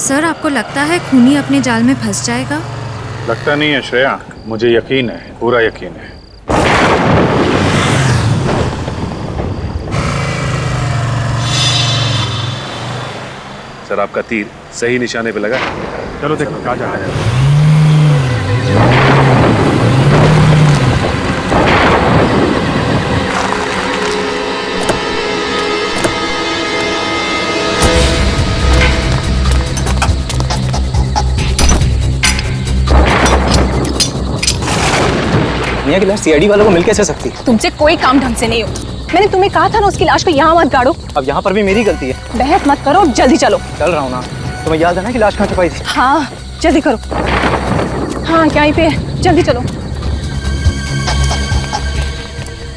Sir, आपको लगता है खूनी अपने जाल में फंस जाएगा? लगता नहीं है श्रेया, मुझे यकीन है, पूरा यकीन है। सर, आपका तीर सही निशाने पे लगा। चलो देखो कहाँ जा रहा है। मियां की लाश सीआईडी वालों को मिल कैसे सकती है? तुमसे कोई काम ढंग से नहीं हो। मैंने तुम्हें कहा था ना उसकी लाश को यहाँ मत गाड़ो। अब यहाँ पर भी मेरी गलती है। बहस मत करो, जल्दी चलो। चल रहा हूँ ना। तुम्हें याद है ना कि लाश कहाँ छुपाई थी? हाँ जल्दी करो। हाँ क्या ही पे है, जल्दी चलो।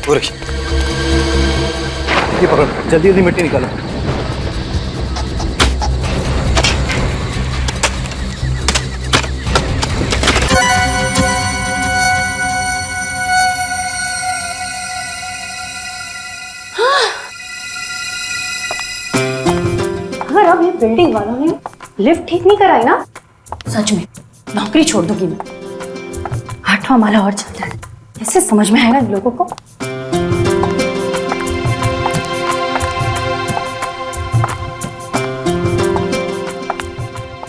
वो रखिए, ये पकड़ो, जल्दी जल्दी मिट्टी निकालो। अगर अब ये बिल्डिंग वालों ने लिफ्ट ठीक नहीं कराई ना, सच में नौकरी छोड़ दूंगी मैं। 8वां माला और चलता है, कैसे समझ में आएगा इन लोगों को।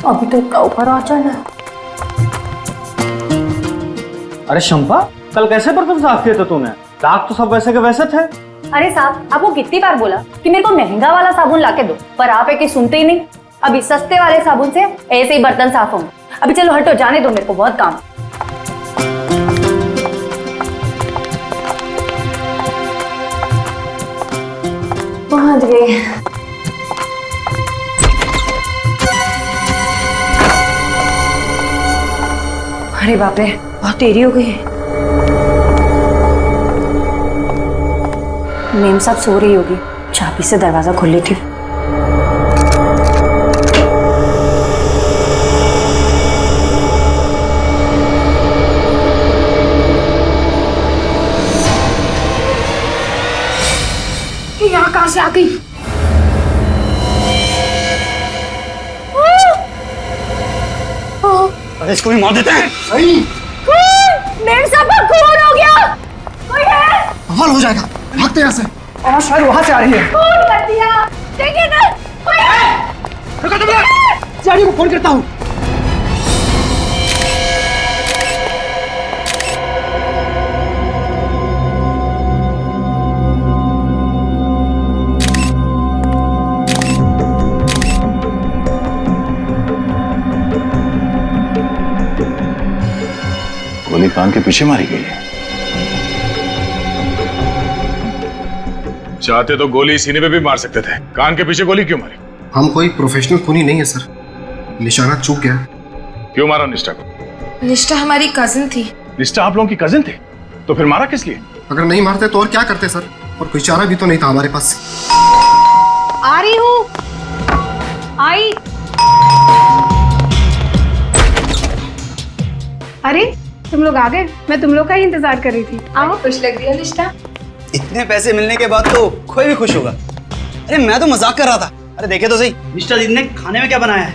अभी तो इतना ऊपर आ जाना है। अरे शंपा, कल कैसे बर्तन साफ किए थे तूने? दाग तो सब वैसे के वैसे थे। अरे साहब, आपको कितनी बार बोला कि मेरे को महंगा वाला साबुन लाके दो, पर आप है कि सुनते ही नहीं। अभी सस्ते वाले साबुन से ऐसे ही बर्तन साफ होंगे। अभी चलो हटो, जाने दो, मेरे को बहुत काम। पहुंच गए। अरे बाप रे, बहुत देरी हो गई है। मेम साहब सो रही होगी, चाबी से दरवाजा खोल लेती हूँ। यहाँ कहाँ से आ गई? अरे इसको भी मार देते हैं। मेम साहब का खून हो गया। कोई है? बवाल हो जाएगा, भागते यहाँ से। और शायद वहां से आ रही है। खून कर दिया, देखिए ना। कोई है? रुको तुम लोग, सीआईडी को फोन करता हूँ। गोली कान के पीछे मारी गई है। चाहते तो गोली सीने पे भी मार सकते थे, कान के पीछे गोली क्यों मारी? हम कोई प्रोफेशनल खूनी नहीं है सर, निशाना चूक गया। क्यों मारा निष्ठा को? निष्ठा हमारी कजिन थी। निष्ठा आप लोगों की कजिन थे, तो फिर मारा किस लिए? अगर नहीं मारते तो और क्या करते सर, और कोई चारा भी तो नहीं था हमारे पास। आ रही हूँ। आई। अरे तुम लोग आ गए, मैं तुम लोग का ही इंतजार कर रही थी। आओ। खुश लग रही है निष्ठा। इतने पैसे मिलने के बाद तो कोई भी खुश होगा। अरे मैं तो मजाक कर रहा था। अरे देखे तो सही, निष्ठा दीदी ने खाने में क्या बनाया है?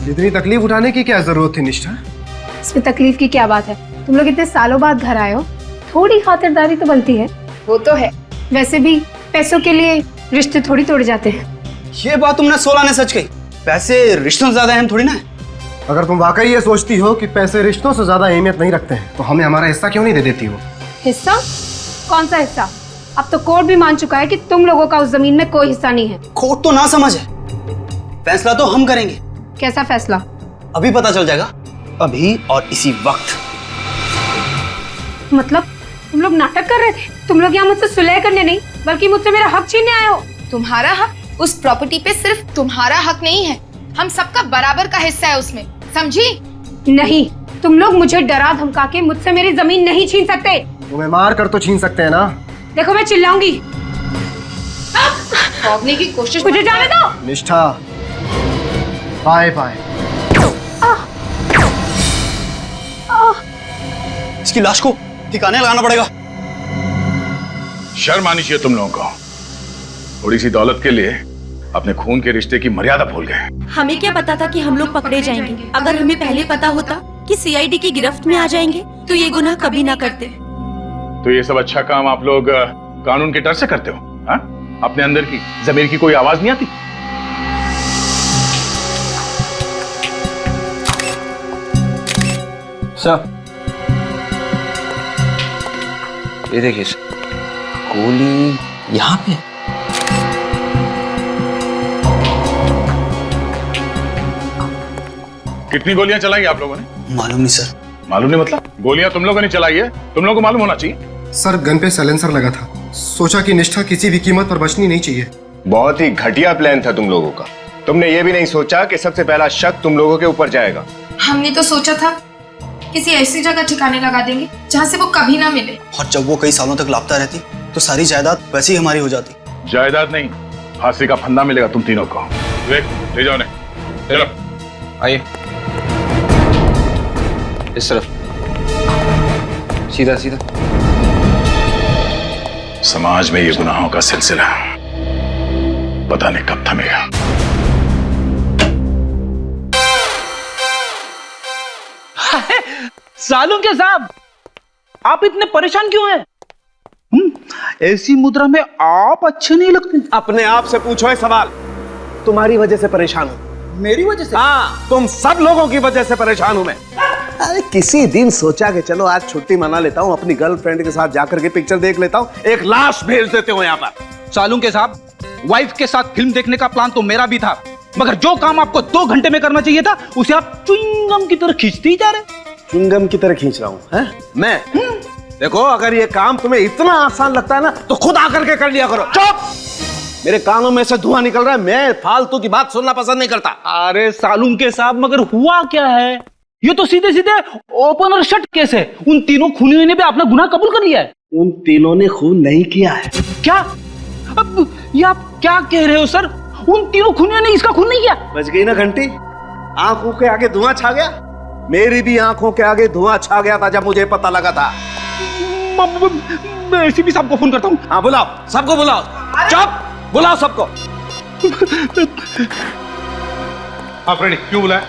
इतनी तकलीफ उठाने की क्या जरूरत थी निष्ठा? इसमें तकलीफ की क्या बात है? तुम लोग इतने सालों बाद घर आए हो, थोड़ी खातिरदारी तो बनती है। वो तो है। वैसे भी पैसों के लिए रिश्ते थोड़ी तोड़ जाते हैं। ये बात तुमने 16 ने सच कही। पैसे रिश्तों से ज्यादा अहम थोड़ी ना है। अगर तुम वाकई ये सोचती हो कि पैसे रिश्तों से ज्यादा अहमियत नहीं रखते हैं, तो हमें हमारा हिस्सा क्यों नहीं दे देती हो? हिस्सा? कौन सा हिस्सा? अब तो कोर्ट भी मान चुका है कि तुम लोगों का उस जमीन में कोई हिस्सा नहीं है। कोर्ट तो ना समझ है, फैसला तो हम करेंगे। कैसा फैसला? अभी पता चल जाएगा, अभी और इसी वक्त। मतलब तुम लोग नाटक कर रहे थे? तुम लोग यहाँ मुझसे सुलह करने नहीं, बल्कि मुझसे मेरा हक छीनने आए हो। तुम्हारा हक? उस प्रॉपर्टी पे सिर्फ तुम्हारा हक नहीं है, हम सबका बराबर का हिस्सा है उसमें, समझी? नहीं, तुम लोग मुझे डरा धमका के मुझसे मेरी जमीन नहीं छीन सकते। तुम्हें मार कर तो छीन सकते हैं ना। देखो मैं चिल्लाऊंगी। भागने की कोशिश मुझे जाने दो। निष्ठा, बाय बाय। इसकी लाश को ठिकाने लगाना पड़ेगा। शर्म आनी चाहिए तुम लोगों को। थोड़ी सी दौलत के लिए अपने खून के रिश्ते की मर्यादा भूल गए। हमें क्या पता था कि हम लोग पकड़े जाएंगे। अगर हमें पहले पता होता कि सीआईडी की गिरफ्त में आ जाएंगे तो ये गुनाह कभी ना करते। तो ये सब अच्छा काम आप लोग कानून के डर से करते हो? हाँ? अपने अंदर की जमीर की कोई आवाज नहीं आती? सर ये देखिए गोली यहाँ पे। कितनी गोलियां चलाई आप लोगों ने? मालूम नहीं सर। मालूम नहीं मतलब? गोलियां तुम लोगों ने चलाई है, तुम लोगों को मालूम होना चाहिए। सर गन पे साइलेंसर लगा था, सोचा कि निष्ठा किसी भी कीमत पर बचनी नहीं चाहिए। बहुत ही घटिया प्लान था तुम लोगों का। तुमने ये भी नहीं सोचा कि सबसे पहला शक तुम लोगों के ऊपर जाएगा। हमने तो सोचा था किसी ऐसी जगह ठिकाने लगा देंगे जहाँ से वो कभी ना मिले। और जब वो कई सालों तक लापता रहती तो सारी जायदाद वैसे ही हमारी हो जाती। जायदाद नहीं, फांसी का फंदा मिलेगा तुम तीनों को। ले जाओ ने। चलो आइए इस तरफ, सीधा सीधा। समाज में ये गुनाहों का सिलसिला पता नहीं कब थमेगा। सालून के साहब, आप इतने परेशान क्यों हैं? ऐसी मुद्रा में आप अच्छे नहीं लगते। अपने आप से पूछो ये सवाल। तुम्हारी वजह से परेशान हूं। मेरी वजह से? हाँ, तुम सब लोगों की वजह से परेशान हूं मैं। अरे किसी दिन सोचा कि चलो आज छुट्टी मना लेता हूं, अपनी गर्लफ्रेंड के साथ जाकर के पिक्चर देख लेता हूं, एक लाश भेज देते हो यहाँ पर। सालून के साहब, वाइफ के साथ फिल्म देखने का प्लान तो मेरा भी था, मगर जो काम आपको 2 घंटे में करना चाहिए था उसे आप च्युइंगम की तरह खींचते ही जा रहे। च्युइंगम की तरह खींच रहा हूं हैं? मैं देखो, अगर ये काम तुम्हें इतना आसान लगता है ना तो खुद आकर के कर लिया करो। चुप! मेरे कानों में से धुआं निकल रहा है, मैं फालतू की बात सुनना पसंद नहीं करता। अरे सालून के साहब, मगर हुआ क्या है? ये तो सीधे सीधे ओपन और शट केस है। उन तीनों खूनियों ने भी अपना गुनाह कबूल कर लिया है। उन तीनों ने खून नहीं किया है। क्या? अब ये आप क्या कह रहे हो सर? उन तीनों खूनियों ने इसका खून नहीं किया? बच गई ना घंटी? आंखों के आगे धुआं छा गया। मेरी भी आंखों के आगे धुआं छा गया था जब मुझे पता लगा था। मैं एसीपी साहब को फोन करता हूँ। हाँ बुलाओ, सबको बुलाओ। चुप! बुलाओ सबको। आप रेडी? क्यों बुलाया?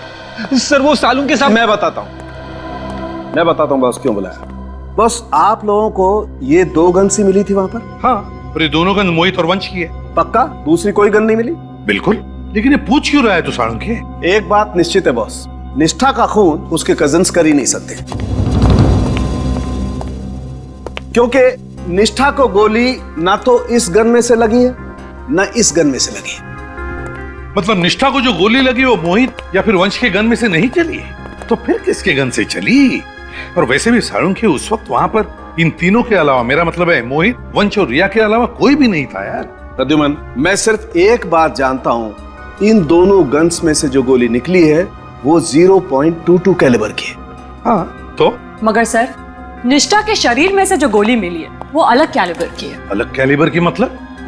सर वो सालून के साथ मैं बताता हूँ बस क्यों बुलाया। बस आप लोगों को ये 2 गन सी मिली थी वहां पर। हाँ, और ये दोनों गन मोहित और वंश की है। पक्का? दूसरी कोई गन नहीं मिली? बिल्कुल। लेकिन ये पूछ क्यों रहा है तू सालून के? एक बात निश्चित है बॉस, निष्ठा का खून उसके कजिन्स कर ही नहीं सकते, क्योंकि निष्ठा को गोली ना तो इस गन में से लगी है ना इस गन में से लगी है। मतलब निष्ठा को जो गोली लगी वो मोहित या फिर वंश के गन में से नहीं चली है, तो फिर किसके गन से चली? और वैसे भी सालून के उस वक्त वहां पर इन तीनों के अलावा, मेरा मतलब है मोहित, वंश और रिया के अलावा कोई भी नहीं था यार। प्रद्युमन, मैं सिर्फ एक बात जानता हूं, इन दोनों गन्स में से जो गोली निकली है वो 0.22 कैलिबर की है। हाँ तो? मगर सर, निष्ठा के शरीर में से जो गोली मिली है वो अलग कैलिबर की है। अलग कैलिबर की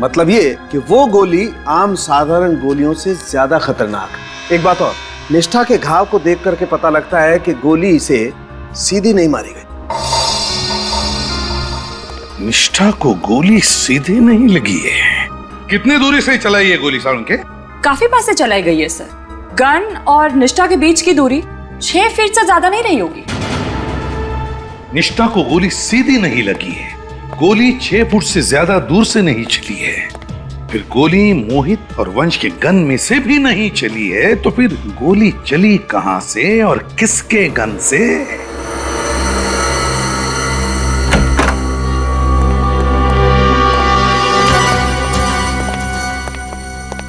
मतलब ये कि वो गोली आम साधारण गोलियों से ज्यादा खतरनाक है। एक बात और, निष्ठा के घाव को देख करके पता लगता है कि गोली इसे सीधी नहीं मारी गई। निष्ठा को गोली सीधे नहीं लगी है। कितनी दूरी से चलाई है गोली सालून के? काफी पास से चलाई गई है सर। गन और निष्ठा के बीच की दूरी 6 फीट से ज्यादा नहीं रही होगी। निष्ठा को गोली सीधी नहीं लगी है, गोली 6 फुट से ज्यादा दूर से नहीं चली है, फिर गोली मोहित और वंश के गन में से भी नहीं चली है, तो फिर गोली चली कहां से और किसके गन से?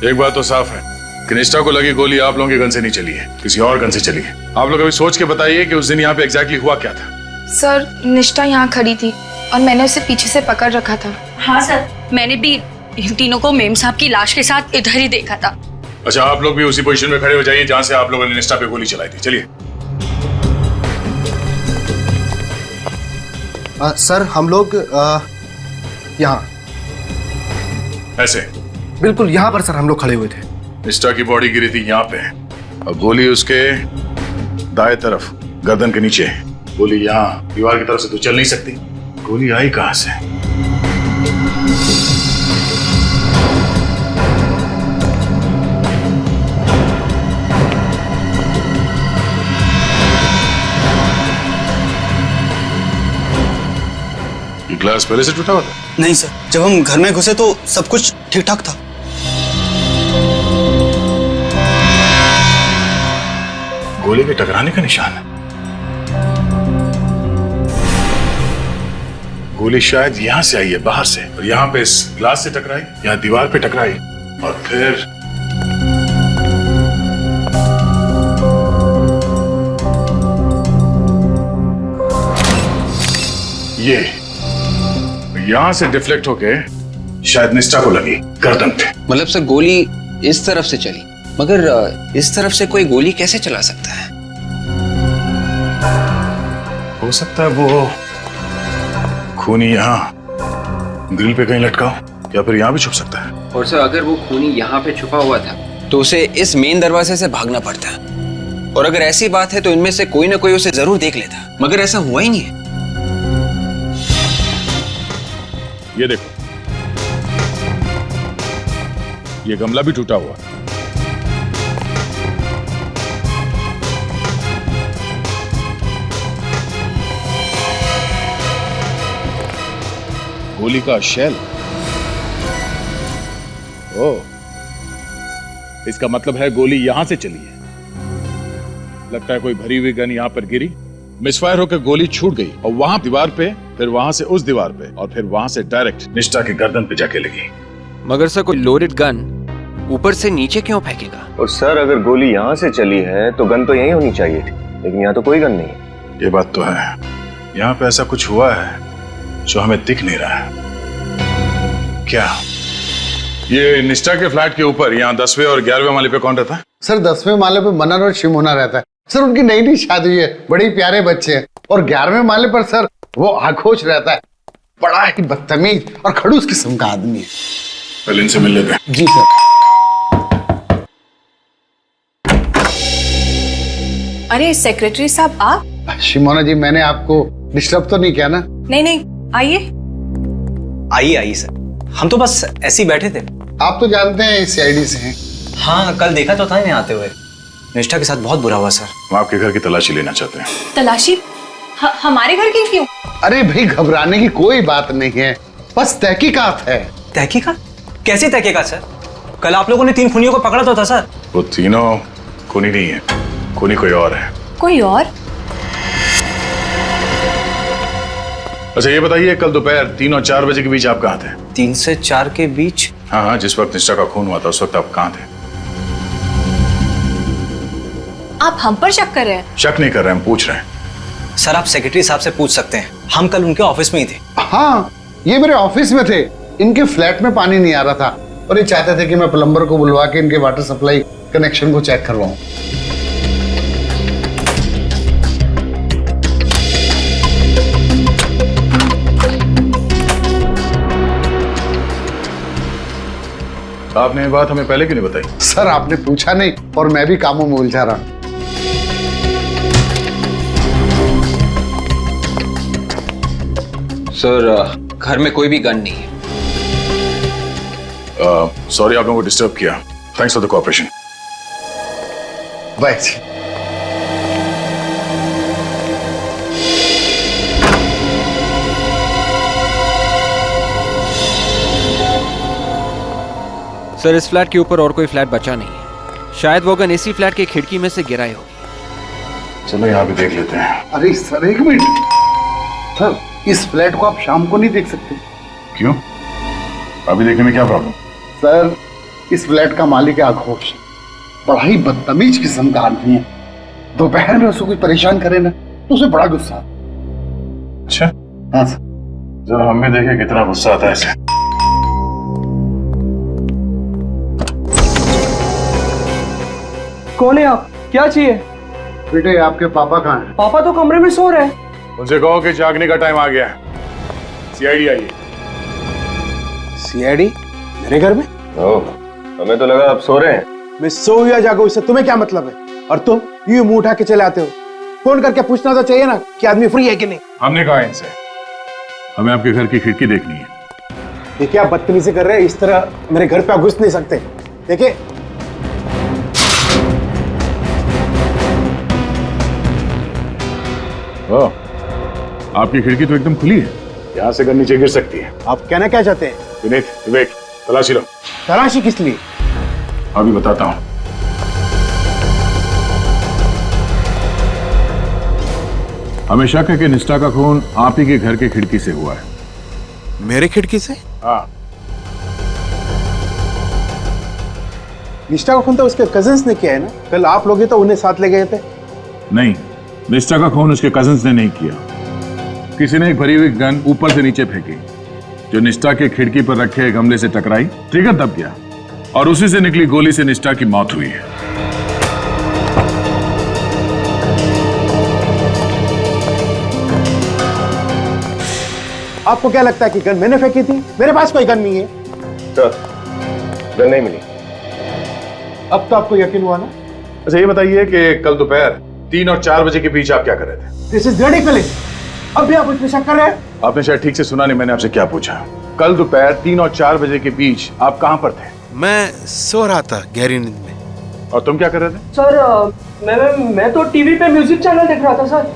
एक बात तो साफ है कि निष्ठा को लगी गोली आप लोगों के गन से नहीं चली है, किसी और गन से चली है। आप लोग अभी सोच के बताइए कि उस दिन यहाँ पे एग्जैक्टली हुआ क्या था। सर, निष्ठा यहाँ खड़ी थी और मैंने उसे पीछे से पकड़ रखा था। हाँ सर, मैंने भी इन तीनों को मेम साहब की लाश के साथ इधर ही देखा था। अच्छा, आप लोग भी उसी पोजीशन में खड़े हो जाइए जहां से आप लोगों ने निष्ठा पे गोली चलाई थी। चलिए। सर हम लोग यहाँ ऐसे बिल्कुल यहाँ पर सर हम लोग खड़े हुए थे। निष्ठा की बॉडी गिरी थी यहाँ पे और गोली उसके दाएं तरफ गर्दन के नीचे। गोली यहाँ दीवार की तरफ से तो चल नहीं सकती, गोली आई कहां से? ग्लास पहले से टूटा हुआ था? नहीं सर, जब हम घर में घुसे तो सब कुछ ठीक ठाक था। गोली के टकराने का निशान है। गोली शायद यहां से आई है, बाहर से, और यहां पे इस ग्लास से टकराई, यहां दीवार पे टकराई, और फिर ये यहां से डिफ्लेक्ट होके शायद निष्ठा को लगी गर्दन पे। मतलब सर गोली इस तरफ से चली, मगर इस तरफ से कोई गोली कैसे चला सकता है? हो सकता है वो खूनी यहाँ ग्रिल पे कहीं लटका हो, या फिर यहाँ भी छुप सकता है। और सर अगर वो खूनी यहाँ पे छुपा हुआ था तो उसे इस मेन दरवाजे से भागना पड़ता, और अगर ऐसी बात है तो इनमें से कोई ना कोई उसे जरूर देख लेता, मगर ऐसा हुआ ही नहीं है। ये देखो, ये गमला भी टूटा हुआ। गोली का शेल। ओह, इसका मतलब है गोली यहां से चली है। लगता है कोई भरी हुई गन यहां पर गिरी, मिसफायर होकर गोली छूट गई और वहां दीवार पे, फिर वहां से उस दीवार पे, और फिर वहां से डायरेक्ट निष्ठा की गर्दन पे जाके लगी। मगर सर कोई लोडेड गन ऊपर से नीचे क्यों फेंकेगा? और सर अगर गोली यहाँ से चली है तो गन तो यहीं होनी चाहिए थी, लेकिन यहाँ तो कोई गन नहीं है। ये बात तो है, यहाँ पे ऐसा कुछ हुआ है जो हमें दिख नहीं रहा है। क्या ये निष्ठा के फ्लैट के ऊपर यहाँ 10वें और 11वें माले पे कौन रहता है? सर 10वें माले पे मनन और शिमोना रहता है सर। उनकी नई नई शादी हुई है, बड़े ही प्यारे बच्चे हैं। और 11वें माले पर सर वो आखोश रहता है, बड़ा ही बदतमीज और खड़ूस किस्म का आदमी है। पहले इनसे मिल लेते हैं। जी सर। अरे सेक्रेटरी साहब आप? शिमोना जी, मैंने आपको डिस्टर्ब तो नहीं किया ना? नहीं नहीं, आइए। आइए आइए सर, हम तो बस ऐसे ही बैठे थे। आप तो जानते हैं सीआईडी से हैं। हाँ, कल देखा तो था इन्हें आते हुए। निष्ठा के साथ बहुत बुरा हुआ सर। हम आपके घर की तलाशी लेना चाहते हैं। तलाशी? हमारे घर की क्यों? अरे भाई, घबराने की कोई बात नहीं है, बस तहकीकात है। तहकीकात? कैसी तहकीकात सर? कल आप लोगों ने 3 खूनियों को पकड़ा तो था सर। वो तीनों खूनी नहीं है, खूनी कोई और है। कोई और? अच्छा ये बताइए, कल दोपहर 3 और 4 बजे के बीच आप कहाँ थे? 3 से 4 के बीच? हाँ हाँ, जिस वक्त निष्ठा का खून हुआ था उस वक्त आप कहाँ थे? आप हम पर शक कर रहे हैं? शक नहीं कर रहे, हम पूछ रहे हैं। सर आप सेक्रेटरी साहब से पूछ सकते हैं, हम कल उनके ऑफिस में ही थे। हाँ, ये मेरे ऑफिस में थे। इनके फ्लैट में पानी नहीं आ रहा था और ये चाहते थे कि मैं प्लम्बर को बुलवा के इनके वाटर सप्लाई कनेक्शन को चेक करवाऊं। आपने ये बात हमें पहले क्यों नहीं बताई? सर आपने पूछा नहीं और मैं भी कामों में उलझा रहा हूं। सर घर में कोई भी गन नहीं है। सॉरी आप लोगों को डिस्टर्ब किया। Thanks for the cooperation. Bye. Sir इस फ्लैट के ऊपर और कोई फ्लैट बचा नहीं है, शायद वो गन इसी फ्लैट की खिड़की में से गिराई होगी। चलो यहाँ भी देख लेते हैं। अरे सर एक मिनट, सर इस फ्लैट को आप शाम को नहीं देख सकते? क्यों? अभी देखने में क्या प्रॉब्लम? सर इस फ्लैट का मालिक है आघोष, बड़ा ही बदतमीज किस्म का आदमी है। दोपहर में उसको कोई परेशान करे ना तो उसे बड़ा गुस्सा आता। अच्छा हाँ सर। जरा हम भी देखें कितना गुस्सा आता है इसे। कौन है आप? क्या चाहिए? बेटे आपके पापा कहाँ हैं? पापा तो कमरे में सो रहे हैं। उनसे कहो कि जागने का टाइम आ गया है। सीआईडी आइए। सीआईडी मेरे घर में? ओह, हमें तो लगा आप सो रहे हैं। मैं सो या जागो इससे तुम्हें क्या मतलब है? और तुम यूं मुंह उठा के चले आते हो। फोन करके पूछना तो चाहिए ना कि आदमी फ्री है कि नहीं। हमने कहा इनसे हमें आपके घर की खिड़की देखनी है। देखिए आप बदतमीजी कर रहे हैं, इस तरह मेरे घर पे आप घुस नहीं सकते। देखिए आपकी खिड़की तो एकदम खुली है। यहाँ से गन नीचे गिर सकती है। आप कहना क्या चाहते हैं? विनीत, विवेक, तलाशी लो। तलाशी किस लिए? अभी बताता हूँ। हमें शक है कि निष्ठा का खून आप ही के घर के खिड़की से हुआ है। मेरे खिड़की से? हाँ। निष्ठा का खून तो उसके कजिन्स ने किया है ना? कल आप लोग तो उन्हें साथ ले गए थे। नहीं, निष्ठा का खून उसके कजिन्स ने नहीं किया। किसी ने एक भरी हुई गन ऊपर से नीचे फेंकी, जो निष्ठा के खिड़की पर रखे गमले से टकराई, ट्रिगर दब गया और उसी से निकली गोली से निष्ठा की मौत हुई है। आपको क्या लगता है कि गन मैंने फेंकी थी? मेरे पास कोई गन नहीं है। सर, गन नहीं मिली। अब तो आपको यकीन हुआ ना? अच्छा ये बताइए कि कल दोपहर 3 और 4 बजे के बीच आप क्या कर रहे थे? This is ridiculous. अब भी आप मुझ पे शक कर रहे हैं? आपने शायद ठीक से सुना नहीं, मैंने आपसे क्या पूछा। कल दोपहर 3 और 4 बजे के बीच आप कहां पर थे? मैं सो रहा था गहरी नींद में। और तुम क्या कर रहे थे? सर मैं तो टीवी पे म्यूजिक चैनल देख रहा था सर।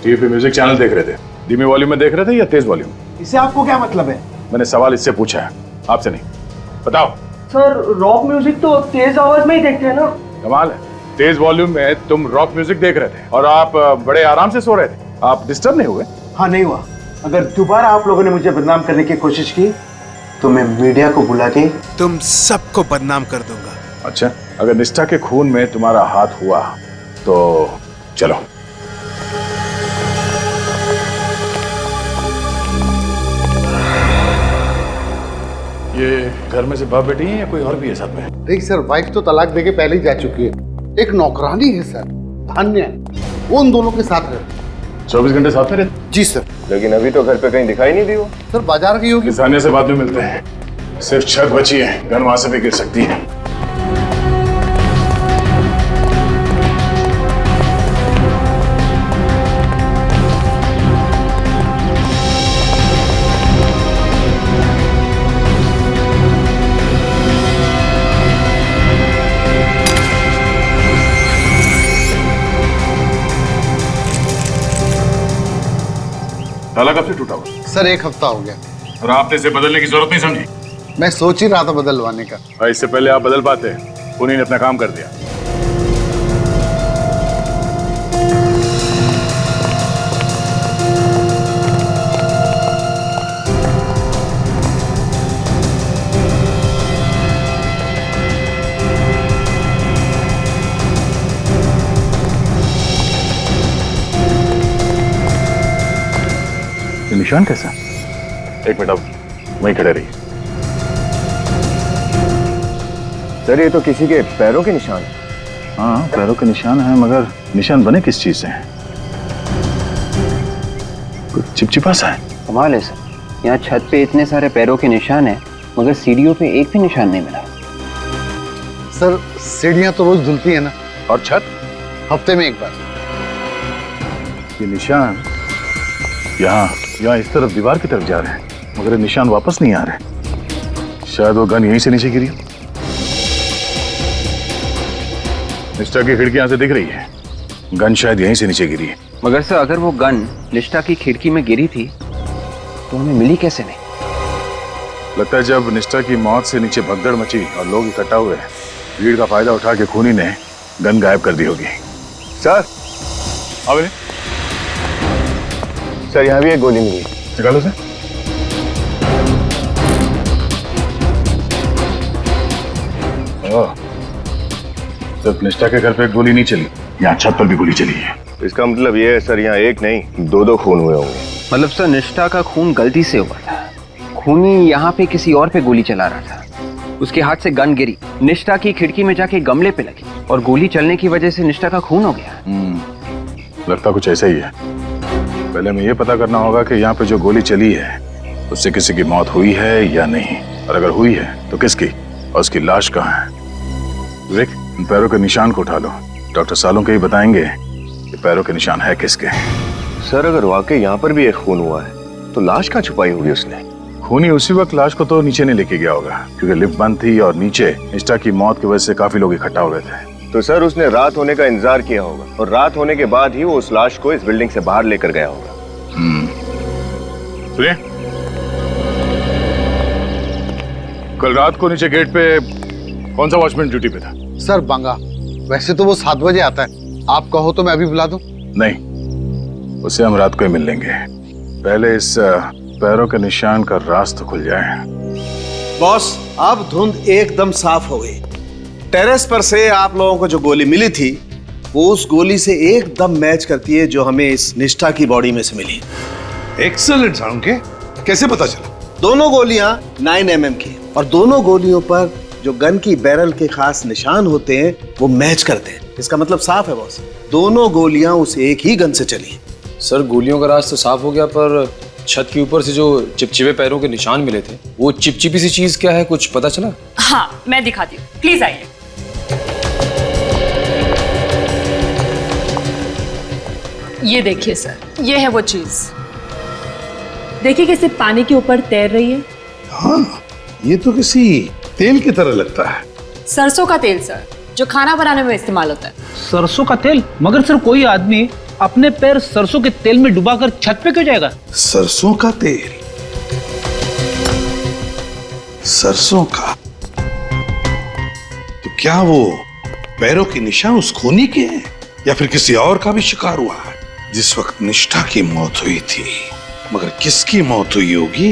टीवी पे म्यूजिक चैनल देख रहे थे? धीमे वॉल्यूम में देख रहे थे या तेज वॉल्यूम? इससे आपको क्या मतलब है? मैंने सवाल इससे पूछा है, आपसे नहीं। बताओ। सर रॉक म्यूजिक तो तेज आवाज में ही देखते हैं ना। कमाल है, तेज वॉल्यूम में तुम रॉक म्यूजिक देख रहे थे और आप बड़े आराम से सो रहे थे। आप डिस्टर्ब नहीं हुए? हाँ, नहीं हुआ। अगर दोबारा आप लोगों ने मुझे बदनाम करने की कोशिश की तो मैं मीडिया को बुला के तुम सबको बदनाम कर दूंगा। अच्छा, अगर निष्ठा के खून में तुम्हारा हाथ हुआ तो चलो। ये घर में से बाप बेटी हैं या कोई और भी है साथ में? देखिए सर, वाइफ तो तलाक देके पहले ही जा चुकी है। एक नौकरानी है सर, धान्य, वो उन दोनों के साथ रहती है। 24 घंटे साथ में रहते? जी सर। लेकिन अभी तो घर पे कहीं दिखाई नहीं दी वो। सर बाजार गई होगी। किसानिया से बाद में मिलते हैं। सिर्फ छत बची है, गन वहां से भी गिर सकती है। ताला कब से टूटा हुआ? सर 1 हफ्ता हो गया। और आपने इसे बदलने की जरूरत नहीं समझी? मैं सोच ही रहा था बदलवाने का। और इससे पहले आप बदल पाते, उन्हीं ने अपना काम कर दिया। निशान कैसा? 1 मिनट, अब वहीं खड़े रहिए। सर ये तो किसी के पैरों के निशान है। हाँ, पैरों के निशान हैं, मगर निशान बने किस चीज से हैं? कुछ चिपचिपा सा है। कमाल है सर, यहाँ छत पे इतने सारे पैरों के निशान हैं, मगर सीढ़ियों पे एक भी निशान नहीं मिला। सर सीढ़ियां तो रोज धुलती है ना। और छत? हफ्ते में 1 बार। ये निशान यहाँ इस तरफ दीवार की तरफ जा रहे हैं, मगर ये निशान वापस नहीं आ रहे। शायद वो गन यहीं से नीचे गिरी। निष्ठा की खिड़की यहाँ से दिख रही है, गन शायद यहीं से नीचे गिरी है। मगर सर अगर वो गन निष्ठा की खिड़की में गिरी थी तो हमें मिली कैसे नहीं? लगता है जब निष्ठा की मौत से नीचे भगदड़ मची और लोग इकट्ठा हुए, भीड़ का फायदा उठा के खूनी ने गन गायब कर दी होगी। सर अब सर यहाँ भी एक गोली मिली। निकालो से। सिर्फ निष्ठा के घर पे एक गोली नहीं चली, यहाँ छत पर भी गोली चली है। इसका मतलब ये है सर, यहाँ एक नहीं 2 खून हुए होंगे। मतलब सर निष्ठा का खून गलती से हुआ था, खूनी यहाँ पे किसी और पे गोली चला रहा था, उसके हाथ से गन गिरी, निष्ठा की खिड़की में जाके गमले पे लगी और गोली चलने की वजह से निष्ठा का खून हो गया। लगता कुछ ऐसा ही है। पहले हमें ये पता करना होगा कि यहाँ पे जो गोली चली है उससे किसी की मौत हुई है या नहीं, और अगर हुई है तो किसकी, और उसकी लाश कहाँ है। विवेक, इन पैरों के निशान को उठा लो, डॉक्टर सालों के ही बताएंगे कि पैरों के निशान है किसके। सर अगर वाकई यहाँ पर भी एक खून हुआ है तो लाश कहाँ छुपाई होगी उसने? खूनी उसी वक्त लाश को तो नीचे नहीं लेके गया होगा, क्योंकि लिफ्ट बंद थी और नीचे निष्ठा की मौत की वजह से काफी लोग इकट्ठा हो गए थे। तो सर उसने रात होने का इंतजार किया होगा, और रात होने के बाद ही वो उस लाश को इस बिल्डिंग से बाहर लेकर गया होगा। सुनिए, कल रात को नीचे गेट पे कौन सा वॉचमैन ड्यूटी पे था? सर बांगा। वैसे तो वो 7 बजे आता है, आप कहो तो मैं अभी बुला दूं? नहीं, उससे हम रात को ही मिल लेंगे। पहले इस पैरों के निशान का राज तो खुल जाए। बॉस, अब धुंध एकदम साफ हो गई। टेरेस पर से आप लोगों को जो गोली मिली थी वो उस गोली से एकदम मैच करती है जो हमें इस निष्ठा की बॉडी में से मिली। एक्सीलेंट साळुंखे, कैसे पता चला? दोनों गोलियां 9 mm की, और दोनों गोलियों पर जो गन की बैरल के खास निशान होते हैं वो मैच करते हैं। इसका मतलब साफ है बॉस, दोनों गोलियां उस एक ही गन से चली। सर, गोलियों का राज तो साफ हो गया, पर छत के ऊपर से जो चिपचिपे पैरों के निशान मिले थे, वो चिपचिपी सी चीज क्या है, कुछ पता चला? हाँ, मैं दिखाती हूँ, प्लीज आइए। ये देखिए सर, ये है वो चीज। देखिए कैसे पानी के ऊपर तैर रही है। हाँ, ये तो किसी तेल की तरह लगता है। सरसों का तेल सर, जो खाना बनाने में इस्तेमाल होता है। सरसों का तेल? मगर सर, कोई आदमी अपने पैर सरसों के तेल में डुबाकर छत पे क्यों जाएगा? सरसों का तेल? सरसों का? तो क्या वो पैरों के निशान उस खूनी के हैं या फिर किसी और का भी शिकार हुआ है? जिस वक्त निष्ठा की मौत हुई थी, मगर किसकी मौत हुई होगी?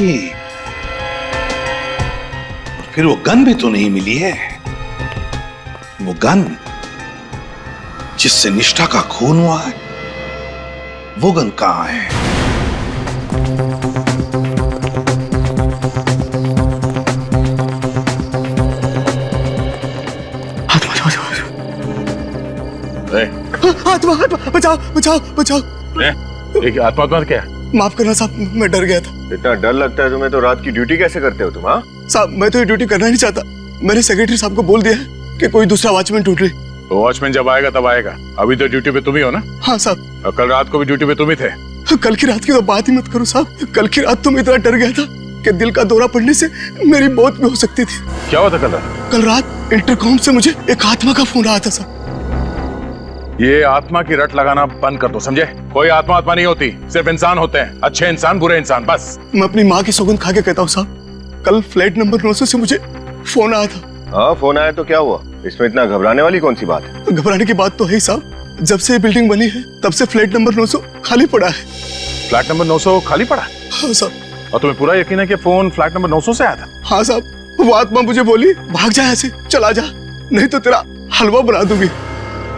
और फिर वो गन भी तो नहीं मिली है। वो गन जिससे निष्ठा का खून हुआ है, वो गन कहां है? आत्मा, बचाओ बचाओ बचाओ। आत्मा क्या? माफ करना साहब, मैं डर गया था। इतना डर लगता है तुम्हें तो रात की ड्यूटी कैसे करते हो तुम? हाँ साहब, मैं तो ये ड्यूटी करना नहीं चाहता। मैंने सेक्रेटरी साहब को बोल दिया है कि कोई दूसरा वॉचमैन ढूंढ ले। वॉचमैन जब आएगा तब आएगा, अभी तो ड्यूटी पे तुम ही हो ना? हाँ साहब। और कल रात को भी ड्यूटी पे तुम ही थे। कल की रात की तो बात ही मत करो साहब। कल की रात तो मैं इतना डर गया था कि दिल का दौरा पड़ने से मेरी मौत भी हो सकती थी। क्या हुआ था कल रात? कल रात इंटरकॉम से मुझे एक आत्मा का फोन आया था साहब। ये आत्मा की रट लगाना बंद कर दो, समझे? कोई आत्मा नहीं होती, सिर्फ इंसान होते हैं। अच्छे इंसान, बुरे इंसान, बस। मैं अपनी माँ की सौगंध खा के कहता हूँ साहब, कल फ्लैट नंबर 900 से मुझे फोन आया था। हाँ, फोन आया तो क्या हुआ? इसमें इतना घबराने वाली कौन सी बात है? घबराने की बात तो है ही साहब। जब से ये बिल्डिंग बनी है तब से फ्लैट नंबर 900 खाली पड़ा है। फ्लैट नंबर 900 खाली पड़ा? हाँ साहब। और तुम्हें पूरा यकीन है कि फोन फ्लैट नंबर 900 से आया था? हाँ साहब। वो आत्मा मुझे बोली, भाग जा ऐसे, चला जा, नहीं तो तेरा हलवा बना दूंगी।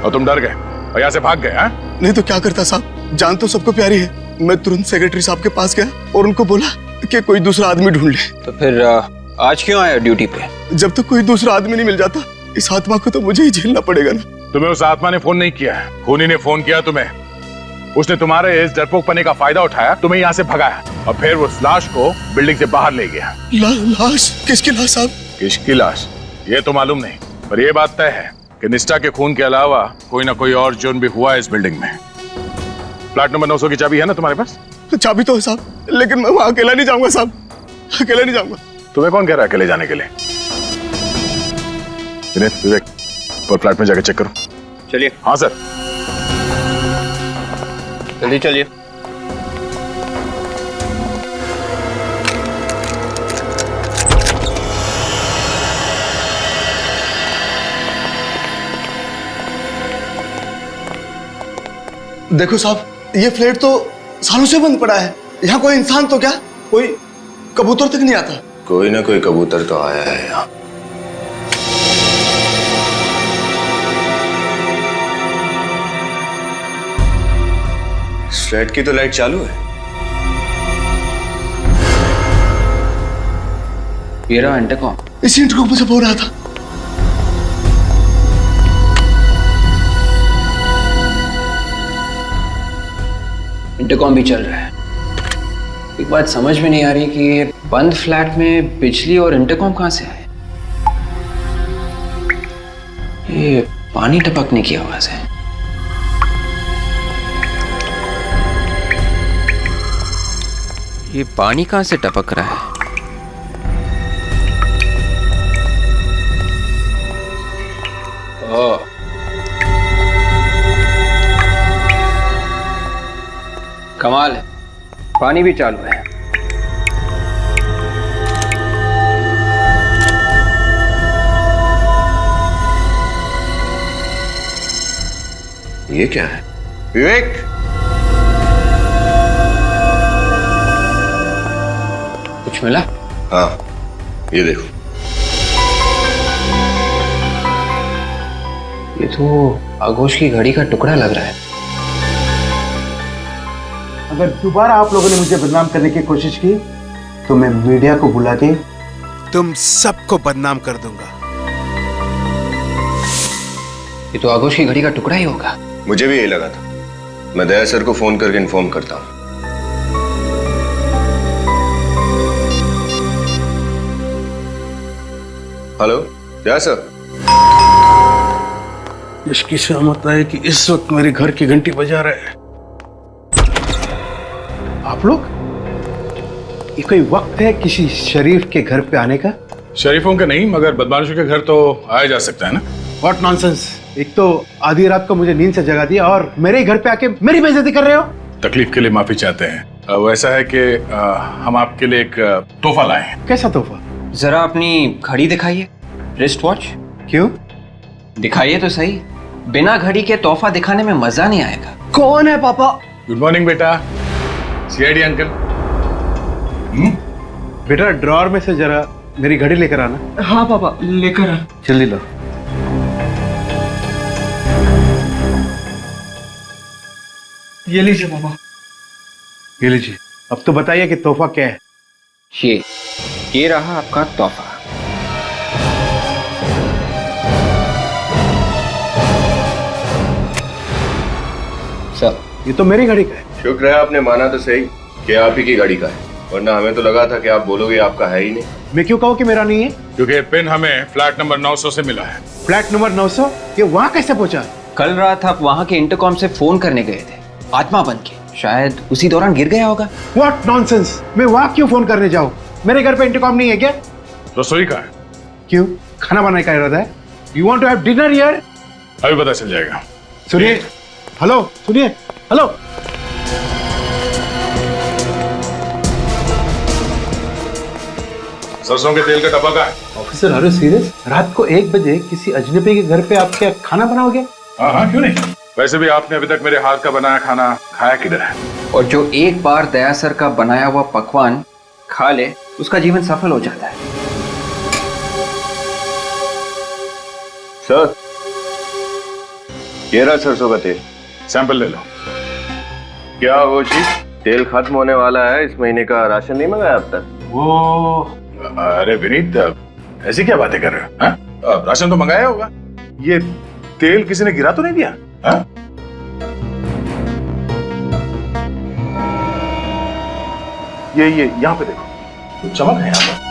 और तुम डर गए और यहाँ से भाग गए? हाँ? नहीं तो क्या करता साहब, जान तो सबको प्यारी है। मैं तुरंत सेक्रेटरी साहब के पास गया और उनको बोला कि कोई दूसरा आदमी ढूंढ ले। तो फिर आज क्यों आया ड्यूटी पे? जब तक कोई दूसरा आदमी नहीं मिल जाता, इस आत्मा को तो मुझे ही झेलना पड़ेगा ना। तुम्हें उस आत्मा ने फोन नहीं किया है, खूनी ने फोन किया तुम्हें। उसने तुम्हारे इस डरपोकपने का फायदा उठाया, तुम्हें यहाँ से भगाया और फिर उस लाश को बिल्डिंग से बाहर ले गया। लाश? किसकी लाश साहब? किसकी लाश ये तो मालूम नहीं, पर यह बात तय है कि निष्ठा के खून के अलावा कोई ना कोई और जुर्म भी हुआ है इस बिल्डिंग में। फ्लैट नंबर 900 की चाबी है ना तुम्हारे पास? चाबी तो है साहब, लेकिन मैं वहां अकेला नहीं जाऊंगा साहब, अकेला नहीं जाऊंगा। तुम्हें कौन कह रहा है अकेले जाने के लिए? विवेक, और फ्लैट में जाकर चेक करो। चलिए। हाँ सर। जल्दी चलिए। देखो साहब, ये फ्लैट तो सालों से बंद पड़ा है। यहाँ कोई इंसान तो क्या, कोई कबूतर तक नहीं आता। कोई ना कोई कबूतर तो आया है यहाँ। फ्लैट की तो लाइट चालू है। ये रहा इंटरकॉम। इसी इंटरकॉम पे सब हो रहा था। इंटरकॉम भी चल रहा है। एक बात समझ में नहीं आ रही कि ये बंद फ्लैट में बिजली और इंटरकॉम कहां से आए। ये पानी टपकने की आवाज है। ये पानी कहां से टपक रहा है? ओह, कमाल है, पानी भी चालू है। ये क्या है? विवेक, कुछ मिला? हाँ, ये देखो। ये तो आगोश की घड़ी का टुकड़ा लग रहा है। अगर दोबारा आप लोगों ने मुझे बदनाम करने की कोशिश की तो मैं मीडिया को बुला के तुम सबको बदनाम कर दूंगा। ये तो आगोश की घड़ी का टुकड़ा ही होगा। मुझे भी यही लगा था। मैं दया सर को फोन करके इन्फॉर्म करता हूँ। हेलो दया सर। इसकी सहमत है कि इस वक्त मेरे घर की घंटी बजा रहे हैं। आप लोग, ये कोई वक्त है किसी शरीफ के घर पे आने का? शरीफों के नहीं, मगर बदमाशों के घर तो आया जा सकता है ना। What nonsense. एक तो आधी रात को मुझे नींद से जगा दिया और मेरे घर पे आके मेरी बेइज्जती कर रहे हो। तकलीफ के लिए माफी चाहते हैं। वैसा है कि हम आपके लिए एक तोहफा लाए हैं। कैसा तोहफा? जरा अपनी घड़ी दिखाइए, रिस्ट वॉच। क्यों? दिखाइए तो सही। बिना घड़ी के तोहफा दिखाने में मजा नहीं आएगा। कौन है पापा? गुड मॉर्निंग बेटा। CID uncle. बेटा ड्रॉअर में से जरा मेरी घड़ी लेकर आना। हाँ पापा, लेकर आ। जल्दी लो। ये लीजिए पापा। ये लीजिए। अब तो बताइए कि तोहफा क्या है? ये रहा आपका तोहफा। सर, ये तो मेरी घड़ी का है। शुक्र है आपने माना तो सही कि आप ही की गाड़ी का है, वरना हमें तो लगा था कि आप बोलोगे आपका है ही नहीं। मैं क्यों कहूँ कि मेरा नहीं है? क्योंकि पिन हमें फ्लैट नंबर 900 से मिला है। Flat number 900? ये वहाँ कैसे पहुँचा? कल रात आप वहाँ के इंटरकॉम से फोन करने गए थे, आत्मा बन के। शायद उसी दौरान गिर गया होगा। What nonsense! मैं वहाँ क्यों फोन करने जाऊँ? मेरे घर पे इंटरकॉम नहीं है क्या? रसोई का है। क्यों? खाना बनाने का इरादा है? You want to have dinner here? अभी पता चल जाएगा। सुनिए, हेलो, सुनिए, हेलो। सरसों के तेल का डब्बा का है। Officer, are you serious? रात को 1 बजे किसी अजनबी के घर पे आप क्या खाना बनाओगे? हाँ, क्यों नहीं। वैसे भी आपने अभी तक मेरे हाथ का बनाया खाना खाया किधर है? और जो एक बार दया सर का बनाया हुआ पकवान खा ले, उसका जीवन सफल हो जाता है। सर, ये रहा सरसों का तेल। सैंपल ले लो। क्या वो चीज? तेल खत्म होने वाला है, इस महीने का राशन नहीं मंगाया अब तक? वो अरे विनीत, ऐसी क्या बातें कर रहे हो? हाँ? राशन तो मंगाया होगा। ये तेल किसी ने गिरा तो नहीं दिया? हाँ? ये यहाँ पे देखो, कुछ चमक है यहाँ पर।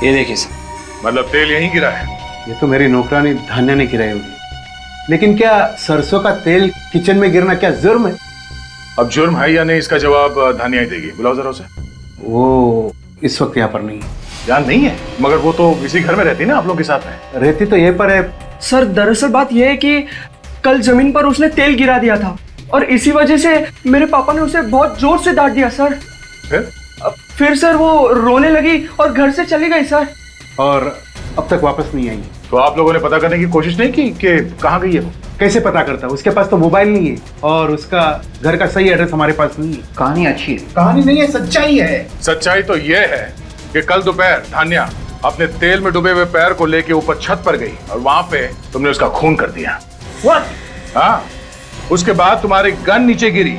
ये देखिए सर। मतलब तेल यहीं गिरा है? ये तो मेरी नौकरानी धान्या ने गिराई होगी। लेकिन क्या सरसों का तेल किचन में गिरना क्या जुर्म है? अब जुर्म है या नहीं, इसका जवाब धानिया ही देगी। बुलाओ जरा उसे। वो इस वक्त यहाँ पर नहीं है। यहाँ नहीं है? मगर वो तो इसी घर में रहती ना आप लोग के साथ में। रहती तो ये पर है। सर दरअसल बात यह है कि कल जमीन पर उसने तेल गिरा दिया था और इसी वजह से मेरे पापा ने उसे बहुत जोर से डांट दिया सर। फिर सर वो रोने लगी और घर से चली गई सर। और अब तक वापस नहीं आई। तो आप लोगों ने पता करने की कोशिश नहीं की कि कहाँ गई है वो? कैसे पता करता? उसके पास तो मोबाइल नहीं है और उसका घर का सही एड्रेस हमारे पास नहीं है। कहानी अच्छी है। कहानी नहीं है, सच्चाई है। सच्चाई तो ये है कि कल दोपहर धान्या अपने तेल में डूबे हुए पैर को लेके ऊपर छत पर गई और वहां पे तुमने उसका खून कर दिया। What? हाँ, उसके बाद तुम्हारी गन नीचे गिरी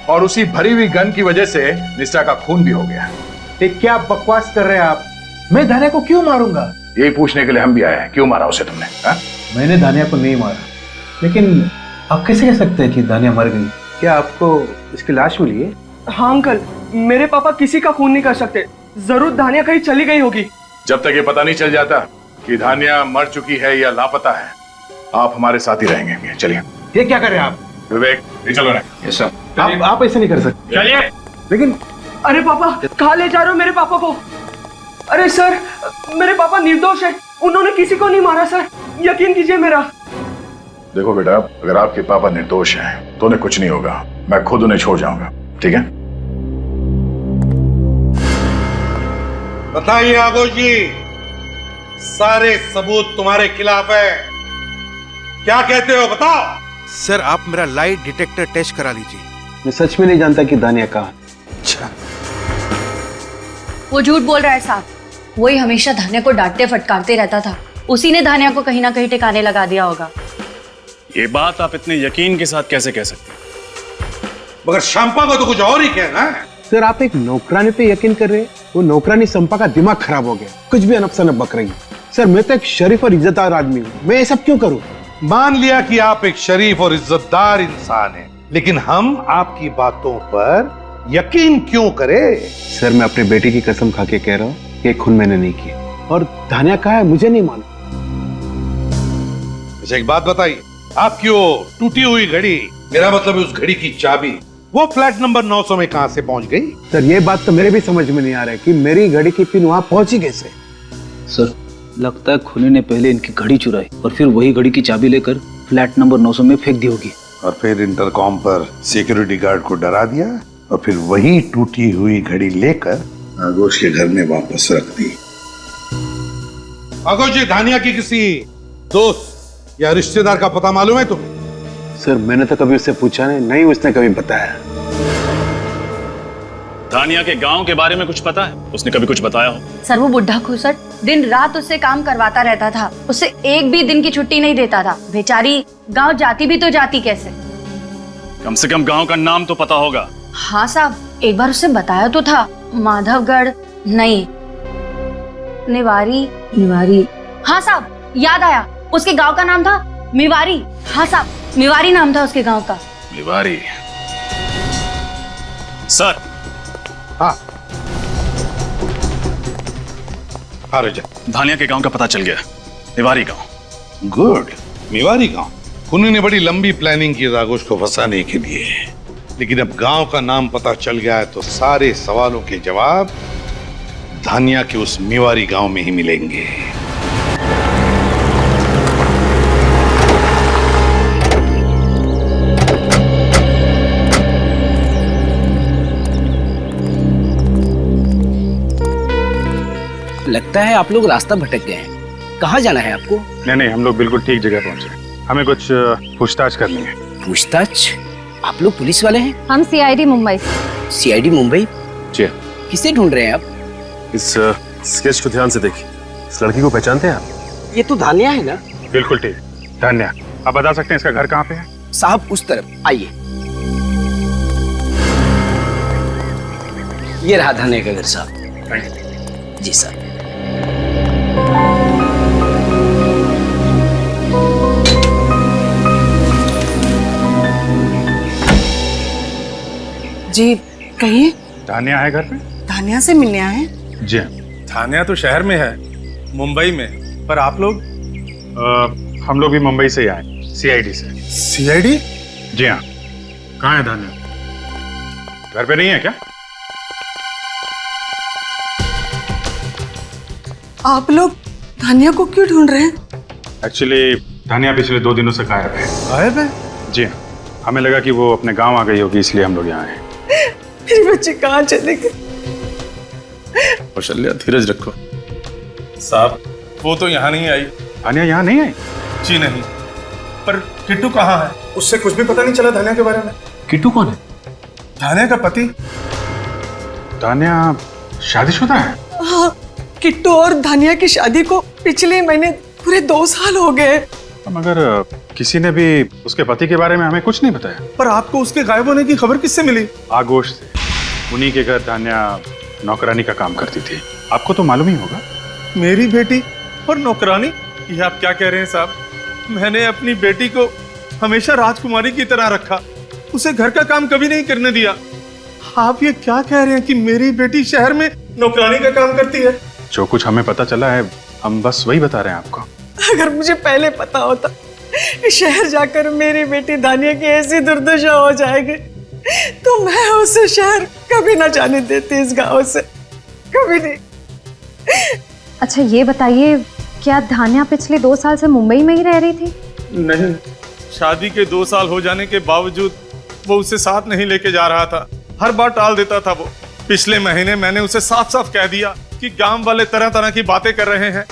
और उसी भरी हुई गन की वजह से निष्ठा का खून भी हो गया। क्या बकवास कर रहे हैं आप? मैं धान्या को क्यों मारूंगा? यही पूछने के लिए हम भी आए हैं, क्यों मारा उसे तुमने? मैंने धान्या को नहीं मारा, लेकिन आप कैसे कह सकते हैं कि धान्या मर गई? क्या आपको इसकी लाश मिली है? हाँ अंकल, मेरे पापा किसी का खून नहीं कर सकते। जरूर धान्या कहीं चली गई होगी। जब तक ये पता नहीं चल जाता कि धान्या मर चुकी है या लापता है, आप हमारे साथ ही रहेंगे। चलिए। ये क्या कर रहे हैं आप? विवेक, ये चलो ना। Yes sir. आप ऐसे नहीं कर सकते। चलिए। लेकिन अरे पापा, कहाँ ले जा रहे हो मेरे पापा को? अरे सर, मेरे पापा निर्दोष है, उन्होंने किसी को नहीं मारा सर, यकीन कीजिए मेरा। देखो बेटा, अगर आपके पापा निर्दोष हैं तो उन्हें कुछ नहीं होगा। मैं खुद उन्हें छोड़ जाऊंगा, ठीक है? बताइए आगोश जी, सारे सबूत तुम्हारे खिलाफ है, क्या कहते हो बताओ। सर आप मेरा लाई डिटेक्टर टेस्ट करा लीजिए। मैं सच में नहीं जानता कि दानिया कहाँ। अच्छा, वो झूठ बोल रहा है साहब। वही हमेशा धान्या को डांटते फटकारते रहता था। उसी ने धान्या को कहीं ना कहीं ठिकाने लगा दिया होगा। ये बात आप इतने यकीन के साथ कैसे कह सकते हैं? मगर शंपा को तो कुछ और ही कहना है। सर आप एक नौकरानी पे यकीन कर रहे हैं? वो नौकरानी संपा का दिमाग खराब हो गया, कुछ भी अनपसनप बक रही है। सर मैं तो एक शरीफ और इज्जतदार आदमी हूँ, मैं ये सब क्यों करूँ? मान लिया कि आप एक शरीफ और इज्जतदार इंसान हैं, लेकिन हम आपकी बातों पर यकीन क्यों करें? सर मैं अपने बेटे की कसम खा के कह रहा हूँ कि खून मैंने नहीं किया, और धान्या कहाँ है मुझे नहीं मालूम। अच्छा एक बात बताइए, आपकी वो टूटी हुई घड़ी, मेरा मतलब उस घड़ी की चाबी, वो फ्लैट नंबर 900 में कहां से पहुंच गई? सर ये बात तो मेरे भी समझ में नहीं आ रहा है कि मेरी घड़ी की पिन वहां पहुंची कैसे। सर लगता है खूनी ने पहले इनकी घड़ी चुराई और फिर वही घड़ी की चाबी लेकर फ्लैट नंबर 900 में फेंक दी होगी, और फिर इंटरकॉम पर सिक्योरिटी गार्ड को डरा दिया, और फिर वही टूटी हुई घड़ी लेकर आगोश के घर में वापस रख दी। आगोश जी, धानिया की किसी दोस्त या रिश्तेदार का पता मालूम है तुम्हें? सर मैंने तो कभी उससे पूछा नहीं, उसने कभी बताया। धानिया के गांव के बारे में कुछ पता है? उसने कभी कुछ बताया हो? सर वो बुढ़ा खुसट दिन रात उससे काम करवाता रहता था, उससे एक भी दिन की छुट्टी नहीं देता था। बेचारी गांव जाती भी तो जाती कैसे? कम से कम गांव का नाम तो पता होगा। हाँ साहब, एक बार उससे बताया तो था, माधवगढ़ नहीं, निवारी। हाँ साहब याद आया, उसके गांव का नाम था मिवारी। हाँ साहब, मिवारी नाम था उसके गांव का। मिवारी। सर। हाँ राजा, धानिया के गांव का पता चल गया, मिवारी गांव। गुड, मिवारी गांव। खूनी ने बड़ी लंबी प्लानिंग की आगोश को फंसाने के लिए, लेकिन अब गांव का नाम पता चल गया है तो सारे सवालों के जवाब धानिया के उस मिवारी गांव में ही मिलेंगे। लगता है आप लोग रास्ता भटक गए हैं। कहाँ जाना है आपको? नहीं, हम लोग बिल्कुल ठीक जगह पहुंचे। हमें कुछ पूछताछ करनी है। पूछताछ? आप लोग पुलिस वाले हैं? हम सीआईडी मुंबई। सीआईडी मुंबई? जी। किसे ढूंढ रहे हैं आप? इस स्केच को ध्यान से देखिए, इस लड़की को पहचानते हैं आप? ये तो धान्या है ना? बिल्कुल ठीक, धान्या। आप बता सकते हैं इसका घर कहाँ पे है? साहब उस तरफ आइए। ये रहा धान्या का घर साहब। जी साहब। जी कहिए। धान्या है घर पे? धान्या से मिलने आए हैं? जी। धान्या तो शहर में है, मुंबई में, पर आप लोग? हम लोग भी मुंबई से ही आए, सीआईडी से। सीआईडी? जी हाँ। कहाँ है धान्या? घर पे नहीं है क्या? आप लोग धान्या को क्यों ढूंढ रहे हैं? एक्चुअली धान्या पिछले 2 दिनों से गायब है। गायब है? जी हाँ, हमें लगा कि वो अपने गांव आ गई होगी, इसलिए हम लोग यहाँ आए। मेरे बच्चे कहाँ चले गए? कौशल्या धीरज रखो। साहब वो तो यहाँ नहीं आई। धान्या यहाँ नहीं आई? जी नहीं। पर किट्टू कहाँ है? उससे कुछ भी पता नहीं चला धान्या के बारे में। किट्टू कौन है? धान्या का पति। धान्या शादीशुदा है? हाँ, किट्टू और धान्या की शादी को पिछले महीने पूरे 2 साल हो गए। मगर किसी ने भी उसके पति के बारे में हमें कुछ नहीं बताया। पर आपको उसके गायब होने की खबर किससे मिली? आगोश से। उन्हीं के घर धान्या नौकरानी का काम करती थी, आपको तो मालूम ही होगा। मेरी बेटी और नौकरानी? ये आप क्या कह रहे हैं साहब? मैंने अपनी बेटी को हमेशा राजकुमारी की तरह रखा, उसे घर का काम कभी नहीं करने दिया। आप ये क्या कह रहे हैं कि मेरी बेटी शहर में नौकरानी का काम करती है? जो कुछ हमें पता चला है हम बस वही बता रहे हैं आपको। अगर मुझे पहले पता होता शहर जाकर मेरी बेटी धान्या की ऐसी दुर्दशा हो जाएगी तो मैं उसे शहर कभी ना जाने देती, इस गांव से कभी नहीं। अच्छा ये बताइए, क्या धान्या पिछले 2 साल से मुंबई में ही रह रही थी? नहीं, शादी के 2 साल हो जाने के बावजूद वो उसे साथ नहीं लेके जा रहा था। हर बार टाल देता था वो। पिछले महीने मैंने उसे साफ साफ कह दिया कि गांव वाले तरह तरह की बातें कर रहे हैं,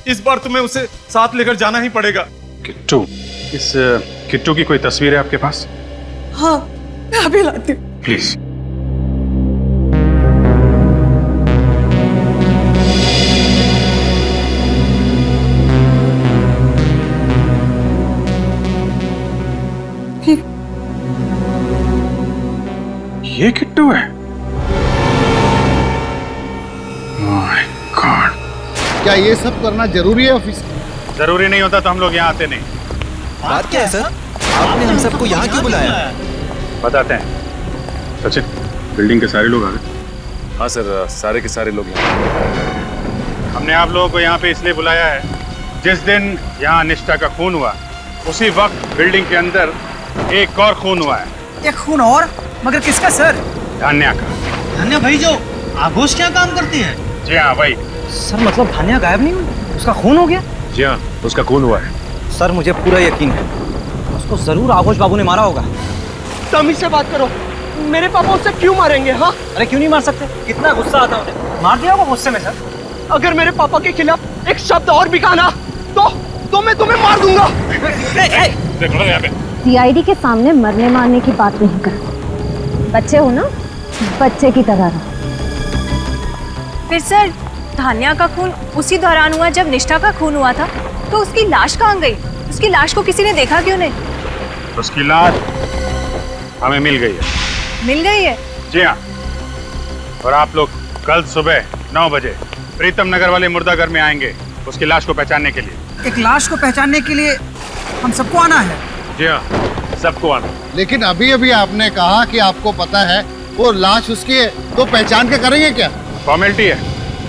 इस बार तुम्हें उसे साथ लेकर जाना ही पड़ेगा। किट्टू, इस किट्टू की कोई तस्वीर है आपके पास? हाँ, मैं अभी लाती हूँ। प्लीज। ये किट्टू है? My God. क्या ये सब करना जरूरी है ऑफिस? जरूरी नहीं होता तो हम लोग यहाँ आते नहीं। बात क्या है सर? आपने हम सबको यहाँ क्यों बुलाया? बताते हैं। सचिन, बिल्डिंग के सारे लोग आ गए? हाँ सर, सारे के सारे लोग यहाँ। हमने आप लोगों को यहाँ पे इसलिए बुलाया है, जिस दिन यहाँ निष्ठा का खून हुआ उसी वक्त बिल्डिंग के अंदर एक और खून हुआ है। एक खून और? मगर किसका सर? धान्या का। धान्या भाई जो आघोष क्या काम करती है? जी हाँ भाई। सर मतलब धान्या गायब नहीं हुई, उसका खून हो गया? जी हाँ, उसका खून हुआ है। सर मुझे पूरा यकीन है उसको जरूर आघोष बाबू ने मारा होगा। तमीज से बात करो, मेरे पापा उससे क्यों मारेंगे? हाँ, अरे क्यों नहीं मार सकते? कितना गुस्सा आता उन्हें, मार दिया होगा गुस्से में। सर अगर मेरे पापा के खिलाफ एक शब्द और भी कहा ना तो मैं तुम्हें मार दूंगा। देखो यहाँ पे। सीआईडी के सामने मरने मारने की बात नहीं कर। बच्चे हो ना, बच्चे की तरह रहो। फिर सर, धान्या का खून उसी दौरान हुआ जब निष्ठा का खून हुआ था, तो उसकी लाश कहाँ गई? उसकी लाश को किसी ने देखा क्यों नहीं? उसकी लाश हमें मिल गई है। मिल गई है? जी हाँ। और आप लोग कल सुबह 9 बजे प्रीतम नगर वाले मुर्दाघर में आएंगे उसकी लाश को पहचानने के लिए। एक लाश को पहचानने के लिए हम सबको आना है? जी हाँ, सबको आना। लेकिन अभी अभी आपने कहा कि आपको पता है वो लाश उसकी है, तो पहचान के करेंगे क्या? फॉर्मेलिटी है,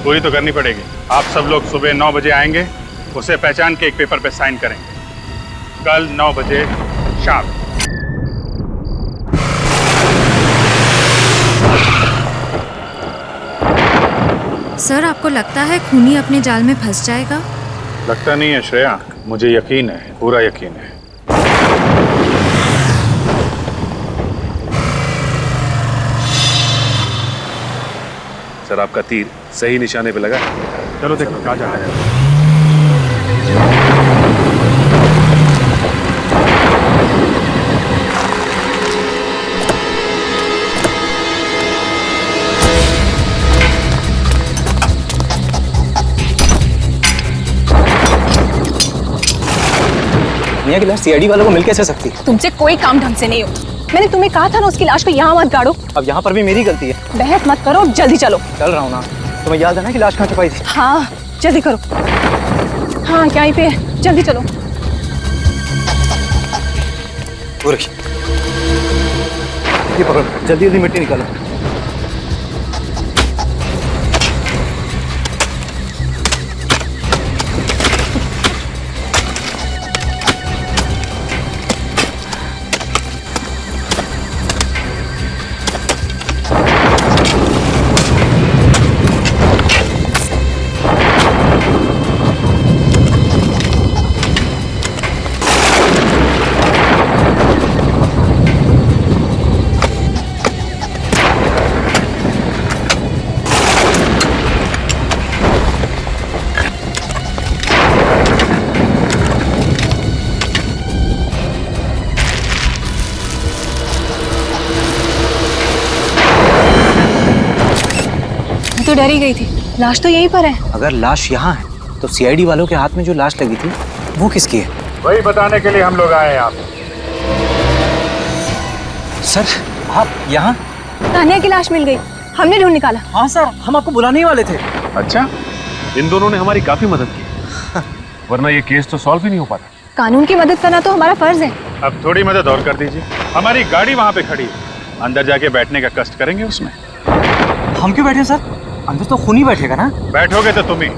पूरी तो करनी पड़ेगी। आप सब लोग सुबह 9 बजे आएंगे, उसे पहचान के एक पेपर पे साइन करेंगे। कल 9 बजे शाम। सर, आपको लगता है खूनी अपने जाल में फंस जाएगा? लगता नहीं है श्रेया, मुझे यकीन है, पूरा यकीन है। सर आपका तीर सही निशाने पे लगा। चलो देखो कहाँ जा रहा है। धान्या की लाश सीआईडी वालों को मिल कैसे सकती? तुमसे कोई काम ढंग से नहीं हो। मैंने तुम्हें कहा था ना उसकी लाश को यहाँ मत गाड़ो। अब यहाँ पर भी मेरी गलती है। बहस मत करो, जल्दी चलो। चल रहा हूँ ना। तुम्हें याद है ना कि लाश कहाँ छुपाई थी? हाँ, जल्दी करो। हाँ, यहीं पे है, जल्दी चलो। ये पकड़, जल्दी जल्दी मिट्टी निकालो। तो डर ही गई थी, लाश तो यहीं पर है। अगर लाश यहाँ है तो सीआईडी वालों के हाथ में जो लाश लगी थी वो किसकी है? वही बताने के लिए हम लोग आए हैं आप। सर आप यहाँ? धान्या की लाश मिल गई, हमने ढूंढ निकाला। हाँ सर, हम आपको बुलाने ही वाले थे। अच्छा, इन दोनों ने हमारी काफी मदद की, वरना ये केस तो सॉल्व ही नहीं हो पाता। कानून की मदद करना तो हमारा फर्ज है। अब थोड़ी मदद और कर दीजिए। हमारी गाड़ी वहाँ पे खड़ी है, अंदर जाके बैठने का कष्ट करेंगे उसमें। हम क्यों बैठे सर? अंदर तो खूनी बैठेगा ना। बैठोगे तो तुम ही,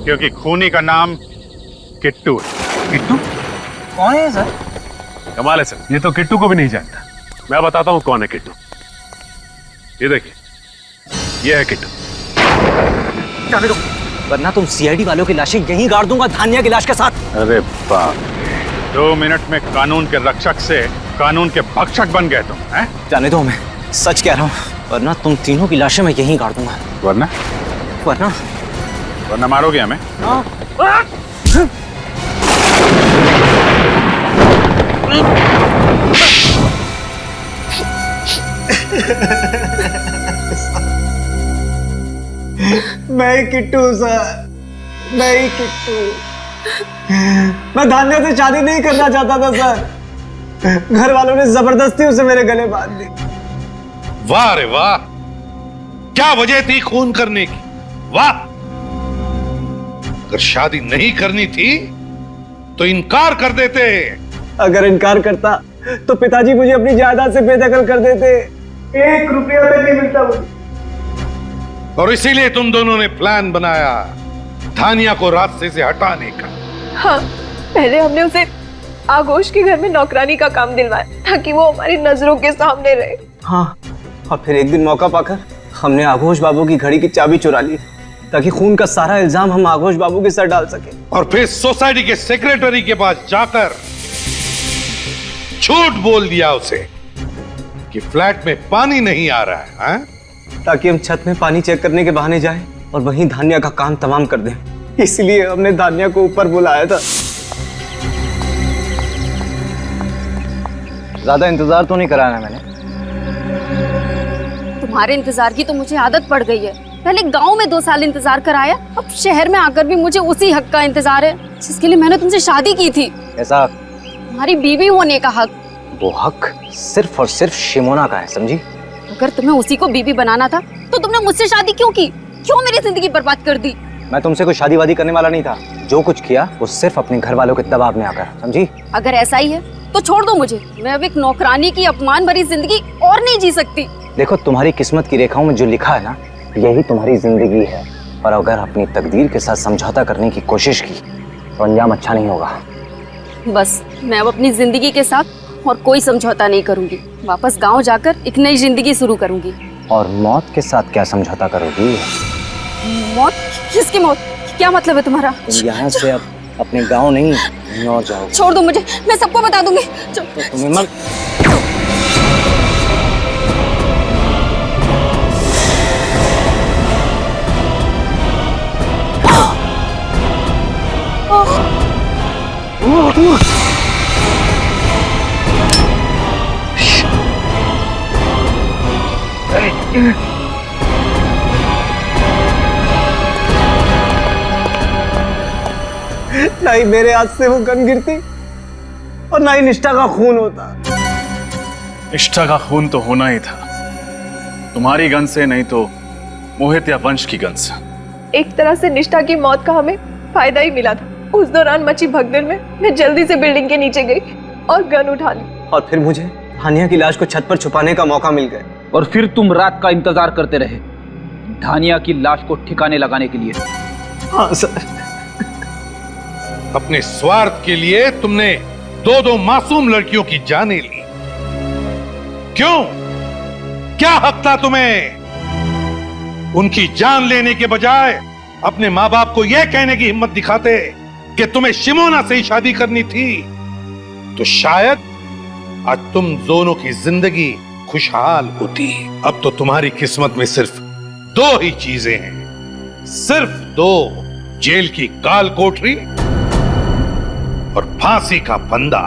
क्योंकि खूनी का नाम किट्टू है। किट्टू कौन है सर? कमाल है सर, ये तो किट्टू को भी नहीं जानता। मैं बताता हूँ कौन है किट्टू। ये देखिए, ये है किट्टू। जाने दो, वरना तुम सीआईडी वालों की लाशें यहीं गाड़ दूंगा धान्या की लाश के साथ। अरे बाप, 2 मिनट में कानून के रक्षक से कानून के भक्षक बन गए तुम, हैं? जाने दो हमें, सच कह रहा हूँ, वरना तुम तीनों की लाशें मैं यहीं गाड़ दूंगा। वरना वरना वरना मारोगे हमें? मैं ही किट्टू सर, मैं ही किट्टू। मैं धान्या से शादी नहीं करना चाहता था सर, घर वालों ने जबरदस्ती उसे मेरे गले बांध दी। वाह रे वाह, क्या वजह थी खून करने की? वाह, अगर शादी नहीं करनी थी तो इनकार कर देते। अगर इनकार करता तो पिताजी मुझे अपनी जायदाद से बेदखल कर देते, 1 रुपया तक नहीं मिलता मुझे। और इसीलिए तुम दोनों ने प्लान बनाया धानिया को रास्ते से हटाने का। हाँ, पहले हमने उसे आगोश के घर में नौकरानी का काम दिलवाया ताकि वो हमारी नजरों के सामने रहे। हाँ, और फिर एक दिन मौका पाकर हमने आघोष बाबू की घड़ी की चाबी चुरा ली ताकि खून का सारा इल्जाम हम आघोष बाबू के सर डाल सके। और फिर सोसाइटी के सेक्रेटरी के पास जाकर झूठ बोल दिया उसे कि फ्लैट में पानी नहीं आ रहा है, ताकि हम छत में पानी चेक करने के बहाने जाएं और वहीं धान्या का काम तमाम कर दें। इसलिए हमने धान्या को ऊपर बुलाया था। ज्यादा इंतजार तो नहीं कराया मैंने। तुम्हारे इंतजार की तो मुझे आदत पड़ गई है। पहले गांव में 2 साल इंतजार कराया, अब शहर में आकर भी मुझे उसी हक का इंतजार है जिसके लिए मैंने तुमसे शादी की थी। ऐसा? तुम्हारी बीवी होने का हक। वो हक सिर्फ और सिर्फ शिमोना का है, समझी? अगर तुम्हें उसी को बीवी बनाना था तो तुमने मुझसे शादी क्यों की? क्यों मेरी जिंदगी बर्बाद कर दी? मैं तुमसे कोई शादी वादी करने वाला नहीं था। जो कुछ किया वो सिर्फ अपने घर वालों के दबाव में आकर, समझी? अगर ऐसा ही है तो छोड़ दो मुझे। मैं अब एक नौकरानी की अपमान भरी जिंदगी और नहीं जी सकती। देखो, तुम्हारी किस्मत की रेखाओं में जो लिखा है ना, यही तुम्हारी जिंदगी है। और अगर अपनी तकदीर के साथ समझौता करने की कोशिश की तो अंजाम अच्छा नहीं होगा। बस मैं अब अपनी जिंदगी के साथ और कोई समझौता नहीं करूंगी। वापस गांव जाकर एक नई जिंदगी शुरू करूंगी। और मौत के साथ क्या समझौता करोगी? मौत? किसकी मौत? क्या मतलब है तुम्हारा? तुम यहाँ से अब अपने गांव नहीं और जाओ। छोड़ दो मुझे, मैं सबको बता दूंगी। तो तुम्हें मत ना ही मेरे हाथ से वो गन गिरती और ना ही निष्ठा का खून होता। निष्ठा का खून तो होना ही था, तुम्हारी गन से नहीं तो मोहित या वंश की गन से। एक तरह से निष्ठा की मौत का हमें फायदा ही मिला था। उस दौरान मची भगदड़ में मैं जल्दी से बिल्डिंग के नीचे गई और गन उठा ली। और फिर मुझे धानिया की लाश को छत पर छुपाने का मौका मिल गया। और फिर तुम रात का इंतजार करते रहे धानिया की लाश को ठिकाने लगाने के लिए। हाँ सर। अपने स्वार्थ के लिए तुमने 2 मासूम लड़कियों की जानें ली। क्यों? क्या हक था तुम्हें? उनकी जान लेने के बजाय अपने माँ बाप को यह कहने की हिम्मत दिखाते कि तुम्हें शिमोना से ही शादी करनी थी, तो शायद आज तुम दोनों की जिंदगी खुशहाल होती। अब तो तुम्हारी किस्मत में सिर्फ 2 ही चीजें हैं, सिर्फ 2, जेल की काल कोठरी और फांसी का फंदा।